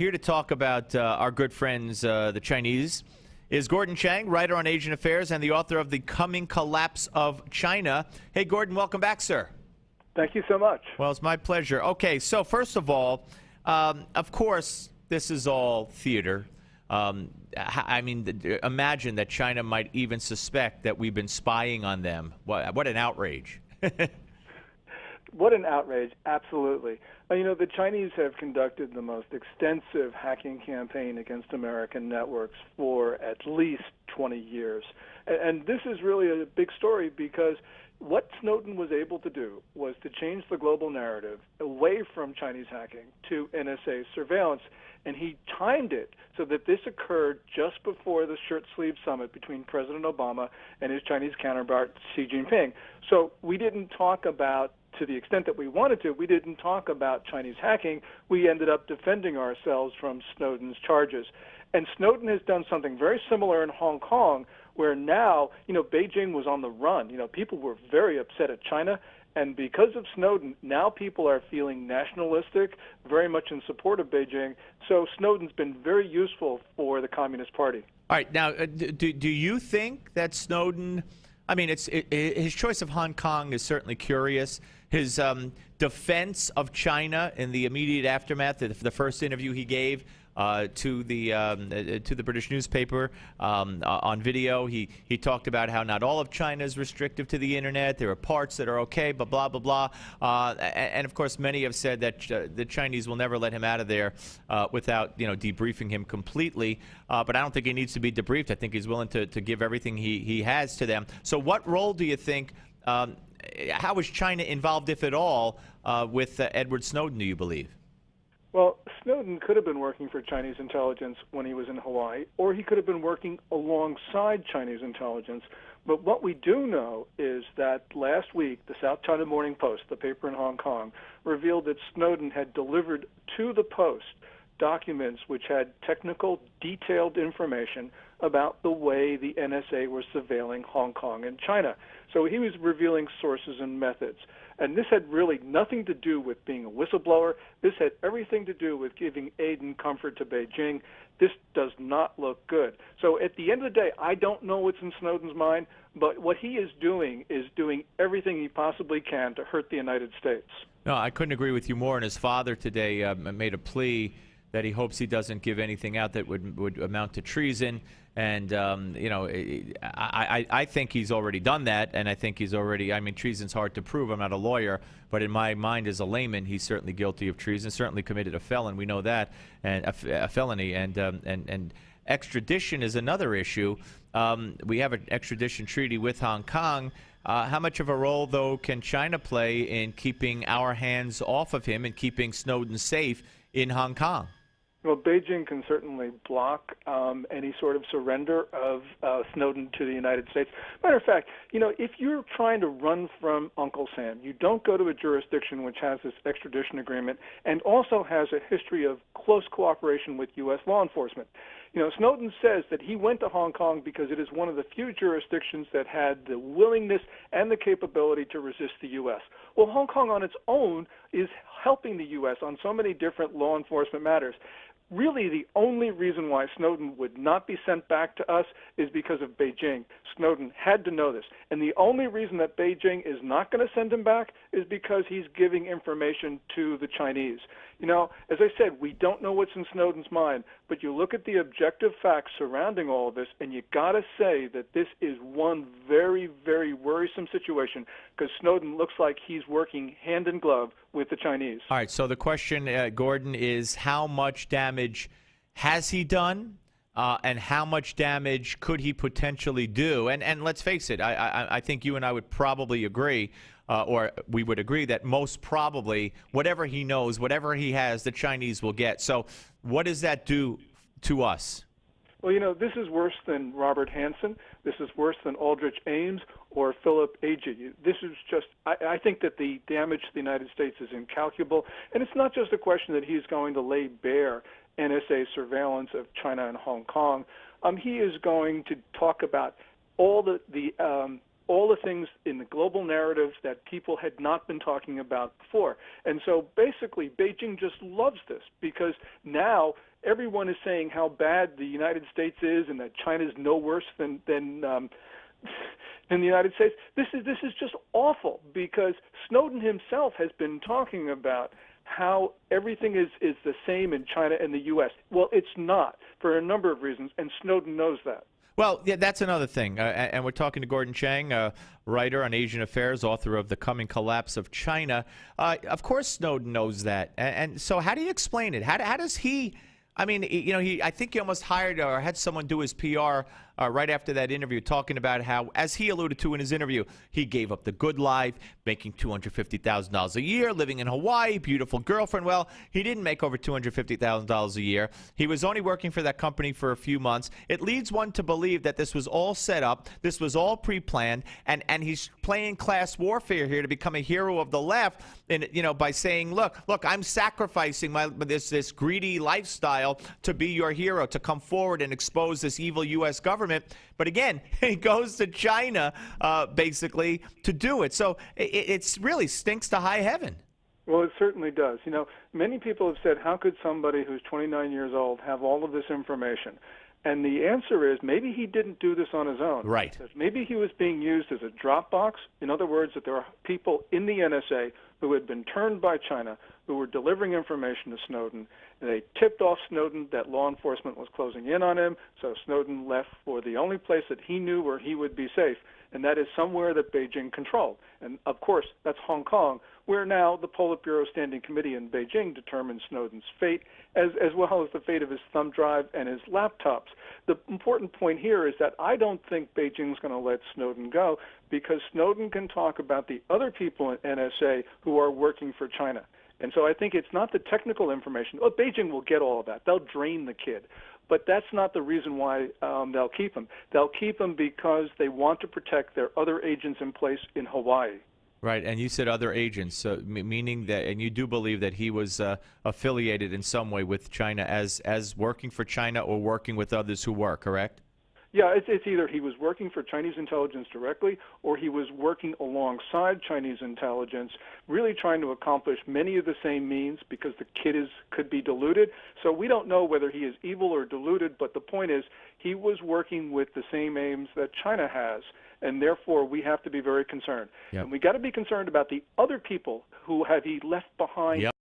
here to talk about our good friends, the Chinese, is Gordan Chang, writer on Asian affairs and the author of The Coming Collapse of China. Hey, Gordan, welcome back, sir. Thank you so much. Well, it's my pleasure. Okay, so first of all, of course, this is all theater. I mean, imagine that China might even suspect that we've been spying on them. What an outrage. What an outrage, absolutely. You know, the Chinese have conducted the most extensive hacking campaign against American networks for at least 20 years. And this is really a big story because what Snowden was able to do was to change the global narrative away from Chinese hacking to NSA surveillance, and he timed it so that this occurred just before the shirt-sleeve summit between President Obama and his Chinese counterpart Xi Jinping. So we didn't talk about, to the extent that we wanted to, we didn't talk about Chinese hacking. We ended up defending ourselves from Snowden's charges. And Snowden has done something very similar in Hong Kong, where now, you know, Beijing was on the run. You know, people were very upset at China. And because of Snowden, now people are feeling nationalistic, very much in support of Beijing. So Snowden's been very useful for the Communist Party. All right. Now, do you think that Snowden, I mean, his choice of Hong Kong is certainly curious. His defense of China in the immediate aftermath, the first interview he gave to the British newspaper on video, he talked about how not all of China is restrictive to the internet. There are parts that are okay, but blah blah blah. And of course, many have said that the Chinese will never let him out of there without debriefing him completely. But I don't think he needs to be debriefed. I think he's willing to give everything he has to them. So, what role do you think? How is China involved, if at all, with Edward Snowden, do you believe? Well, Snowden could have been working for Chinese intelligence when he was in Hawaii, or he could have been working alongside Chinese intelligence. But what we do know is that last week, the South China Morning Post, the paper in Hong Kong, revealed that Snowden had delivered to the Post documents which had technical, detailed information about the way the NSA was surveilling Hong Kong and China. So he was revealing sources and methods. And this had really nothing to do with being a whistleblower. This had everything to do with giving aid and comfort to Beijing. This does not look good. So at the end of the day, I don't know what's in Snowden's mind, but what he is doing everything he possibly can to hurt the United States. No, I couldn't agree with you more. And his father today made a plea that he hopes he doesn't give anything out that would amount to treason. And, I think he's already done that, and I think he's already, I mean, treason's hard to prove. I'm not a lawyer, but in my mind as a layman, he's certainly guilty of treason, certainly committed a felon. We know that, and a felony. And extradition is another issue. We have an extradition treaty with Hong Kong. How much of a role, though, can China play in keeping our hands off of him and keeping Snowden safe in Hong Kong? Well, Beijing can certainly block any sort of surrender of Snowden to the United States. Matter of fact, if you're trying to run from Uncle Sam, you don't go to a jurisdiction which has this extradition agreement and also has a history of close cooperation with U.S. law enforcement. Snowden says that he went to Hong Kong because it is one of the few jurisdictions that had the willingness and the capability to resist the U.S. Well, Hong Kong on its own is helping the U.S. on so many different law enforcement matters. Really, the only reason why Snowden would not be sent back to us is because of Beijing. Snowden had to know this. And the only reason that Beijing is not going to send him back is because he's giving information to the Chinese. As I said, we don't know what's in Snowden's mind, but you look at the objective facts surrounding all of this, and you got to say that this is one very, very worrisome situation because Snowden looks like he's working hand in glove with the Chinese. All right, so the question, Gordan, is how much damage has he done? And how much damage could he potentially do? And let's face it, I think you and I would probably agree, or we would agree that most probably whatever he knows, whatever he has, the Chinese will get. So what does that do to us? Well, this is worse than Robert Hansen. This is worse than Aldrich Ames or Philip Agee. This is just, I think that the damage to the United States is incalculable. And it's not just a question that he's going to lay bare NSA surveillance of China and Hong Kong. He is going to talk about all the things in the global narrative that people had not been talking about before. And so basically, Beijing just loves this because now everyone is saying how bad the United States is and that China is no worse than in the United States. This is just awful, because Snowden himself has been talking about how everything is the same in China and the U.S. Well, it's not, for a number of reasons, and Snowden knows that. Well, yeah, that's another thing. And we're talking to Gordan Chang, writer on Asian affairs, author of The Coming Collapse of China. Of course Snowden knows that. And so how do you explain it? How does he... I mean, I think he almost hired or had someone do his PR right after that interview, talking about how, as he alluded to in his interview, he gave up the good life, making $250,000 a year, living in Hawaii, beautiful girlfriend. Well, he didn't make over $250,000 a year. He was only working for that company for a few months. It leads one to believe that this was all set up, this was all pre-planned, and he's playing class warfare here to become a hero of the left, and by saying, look, I'm sacrificing this greedy lifestyle to be your hero, to come forward and expose this evil U.S. government. But again, he goes to China basically to do it. So it really stinks to high heaven. Well, it certainly does. Many people have said, how could somebody who's 29 years old have all of this information? And the answer is, maybe he didn't do this on his own. Right. Maybe he was being used as a dropbox. In other words, that there are people in the NSA who had been turned by China, who were delivering information to Snowden. And they tipped off Snowden that law enforcement was closing in on him, so Snowden left for the only place that he knew where he would be safe, and that is somewhere that Beijing controlled. And, of course, that's Hong Kong, where now the Politburo Standing Committee in Beijing determines Snowden's fate, as well as the fate of his thumb drive and his laptops. The important point here is that I don't think Beijing's going to let Snowden go, because Snowden can talk about the other people in NSA who are working for China. And so I think it's not the technical information. Oh, Beijing will get all of that. They'll drain the kid. But that's not the reason why they'll keep him. They'll keep him because they want to protect their other agents in place in Hawaii. Right, and you said other agents, meaning that, and you do believe that he was affiliated in some way with China as working for China or working with others who were, correct? Yeah, it's either he was working for Chinese intelligence directly, or he was working alongside Chinese intelligence, really trying to accomplish many of the same means, because the kid could be deluded. So we don't know whether he is evil or deluded, but the point is he was working with the same aims that China has, and therefore we have to be very concerned. Yep. And we got to be concerned about the other people who have he left behind